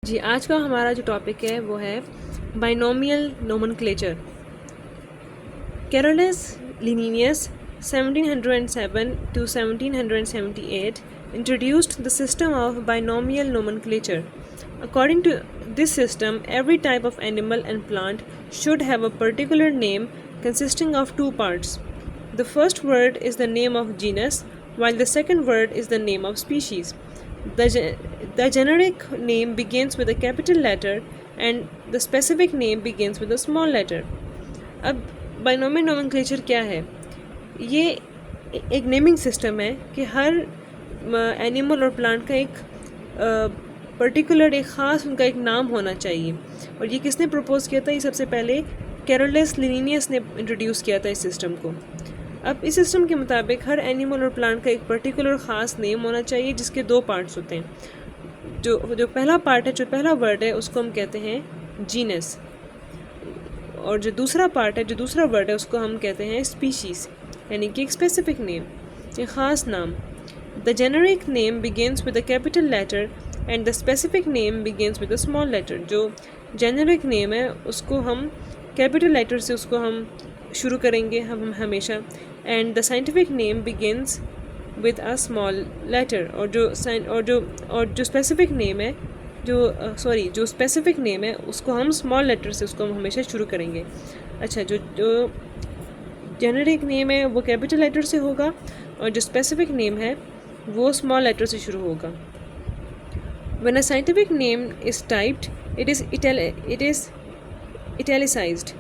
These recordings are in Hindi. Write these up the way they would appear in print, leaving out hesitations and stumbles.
जी, आज का हमारा जो टॉपिक है वो है binomial nomenclature. Carolus Linnaeus 1707 to 1778 introduced the system of binomial nomenclature. According to this system, every type of animal and plant should have a particular name consisting of two parts. The first word is the name of genus, while the second word is the name of species. The generic name begins with a capital letter and the specific name begins with a small letter. अब बाइनोमियल नोमेनक्लेचर क्या है? ये एक नेमिंग सिस्टम है कि हर एनिमल और प्लांट का एक पर्टिकुलर एक ख़ास उनका एक नाम होना चाहिए। और ये किसने प्रपोज किया था? ये सबसे पहले कैरोलस लिनियस ने इंट्रोड्यूस किया था इस सिस्टम को। अब इस सिस्टम के मुताबिक हर एनिमल और प्लांट का एक पर्टिकुलर ख़ास नेम होना चाहिए जिसके दो पार्ट्स होते हैं। जो पहला पार्ट है, जो पहला वर्ड है, उसको हम कहते हैं जीनस, और जो दूसरा पार्ट है, जो दूसरा वर्ड है, उसको हम कहते हैं स्पीशीज़, यानी कि एक स्पेसिफिक नेम, एक ख़ास नाम। The generic name begins with a capital letter and the specific name begins with a small letter. जो जेनरिक नेम है उसको हम कैपिटल लेटर से उसको हम शुरू करेंगे हम हमेशा, and the scientific name begins with a small letter. और जो स्पेसिफिक नेम है, जो स्पेसिफिक नेम है उसको हम स्मॉल लेटर से उसको हम हमेशा शुरू करेंगे। अच्छा, जो जेनरिक नेम है वो कैपिटल लेटर से होगा और जो स्पेसिफिक नेम है वो स्मॉल लेटर से शुरू होगा। When a scientific name is typed, it is italicized.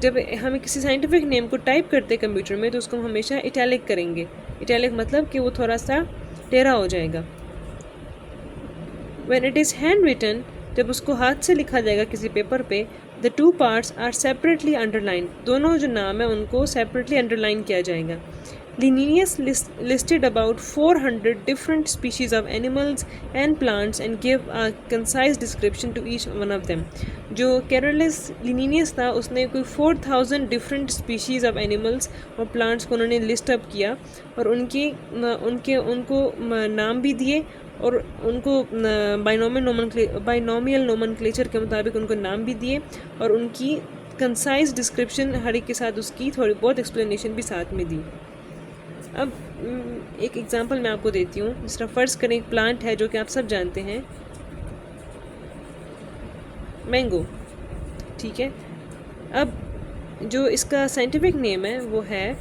जब हम किसी साइंटिफिक नेम को टाइप करते हैं कंप्यूटर में तो उसको हम हमेशा इटैलिक करेंगे। इटैलिक मतलब कि वो थोड़ा सा टेढ़ा हो जाएगा। When it is handwritten, जब उसको हाथ से लिखा जाएगा किसी पेपर पे, the two parts are separately underlined. दोनों जो नाम है उनको separately underline किया जाएगा। Linnaeus listed about 400 different species of animals and plants and gave a concise description to each one of them. जो Carolus Linnaeus था उसने कोई 4000 different species of animals और plants को उन्होंने लिस्ट अप किया और उनको नाम भी दिए और उनको बाइनोमियल नोमेनक्लेचर के मुताबिक उनको नाम भी दिए और उनकी कंसाइज डिस्क्रिप्शन हर एक के साथ उसकी थोड़ी बहुत एक्सप्लेनेशन भी साथ में दी। अब एक एग्जांपल मैं आपको देती हूँ। जिस तरह फ़र्ज़ करें एक प्लांट है जो कि आप सब जानते हैं, मैंगो, ठीक है। अब जो इसका साइंटिफिक नेम है वो है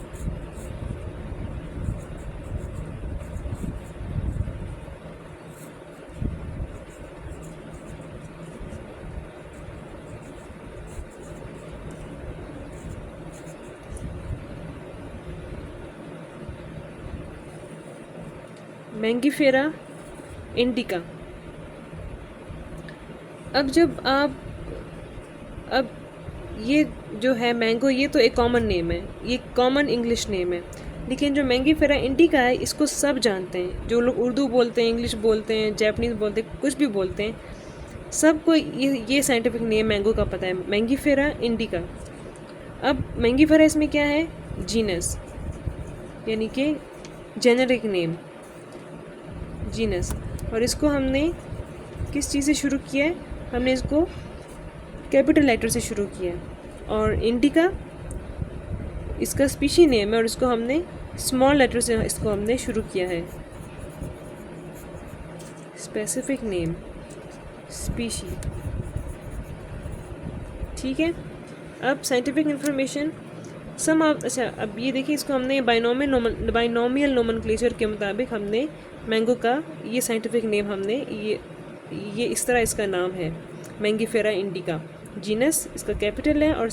मैंगीफेरा इंडिका। अब ये जो है मैंगो, ये तो एक कॉमन नेम है, ये कॉमन इंग्लिश नेम है, लेकिन जो मैंगीफेरा इंडिका है इसको सब जानते हैं। जो लोग उर्दू बोलते हैं, इंग्लिश बोलते हैं, जैपनीज़ बोलते हैं, कुछ भी बोलते हैं, सबको ये साइंटिफिक नेम मैंगो का पता है, मैंगीफेरा इंडिका। अब मैंगीफेरा इसमें क्या है? जीनस, यानी कि जेनरिक नेम, जीनस। और इसको हमने किस चीज़ से शुरू किया है? हमने इसको कैपिटल लेटर से शुरू किया है। और इंडिका इसका स्पीशी नेम है और इसको हमने स्मॉल लेटर से इसको हमने शुरू किया है। स्पेसिफिक नेम, स्पीशी, ठीक है। अब साइंटिफिक इंफॉर्मेशन अच्छा, अब ये देखिए, इसको हमने बाइनोमियल नोमेनक्लेचर के मुताबिक हमने मैंगो का ये साइंटिफिक नेम हमने ये इस तरह इसका नाम है, मैंगीफेरा इंडिका। जीनस इसका कैपिटल है और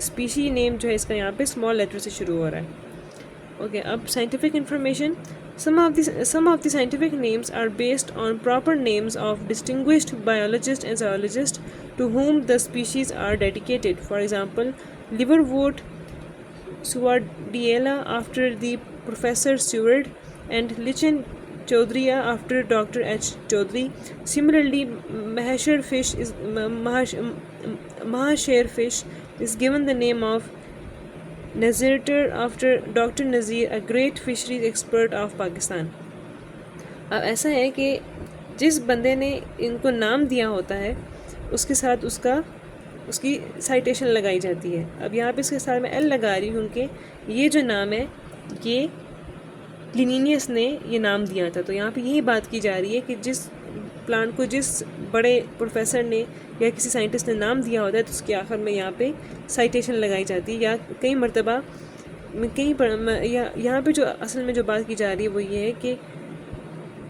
स्पीशी नेम जो है इसका यहाँ पे स्मॉल लेटर से शुरू हो रहा है। ओके, अब scientific information. Some of the scientific names are based on proper names of distinguished biologists and zoologists to whom the species are dedicated. For example, liverwort Suardiella after the Professor Seward, and Lichen Chaudhria after Dr. H. Chaudhary. Similarly, Mahasher fish is given the name of Nazir after Dr. Nazir, a great fisheries expert of Pakistan. अब ऐसा है कि जिस बंदे ने इनको नाम दिया होता है उसके साथ उसकी साइटेशन लगाई जाती है। अब यहाँ पे इसके साथ मैं एल लगा रही हूँ क्योंकि ये जो नाम है ये लिनिनियस ने ये नाम दिया था। तो यहाँ पे यही बात की जा रही है कि जिस प्लांट को जिस बड़े प्रोफेसर ने या किसी साइंटिस्ट ने नाम दिया होता है तो उसके आखिर में यहाँ पे साइटेशन लगाई जाती है। या कई मरतबा यहाँ पे जो असल में जो बात की जा रही है वो ये है कि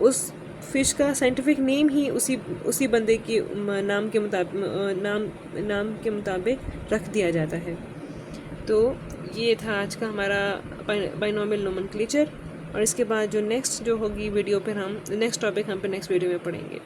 उस फ़िश का साइंटिफिक नेम ही उसी बंदे के नाम के मुताबिक रख दिया जाता है। तो ये था आज का हमारा बाइनोमियल नोमेनक्लेचर। और इसके बाद जो नेक्स्ट जो होगी वीडियो पर हम नेक्स्ट टॉपिक हम पे नेक्स्ट वीडियो में पढ़ेंगे।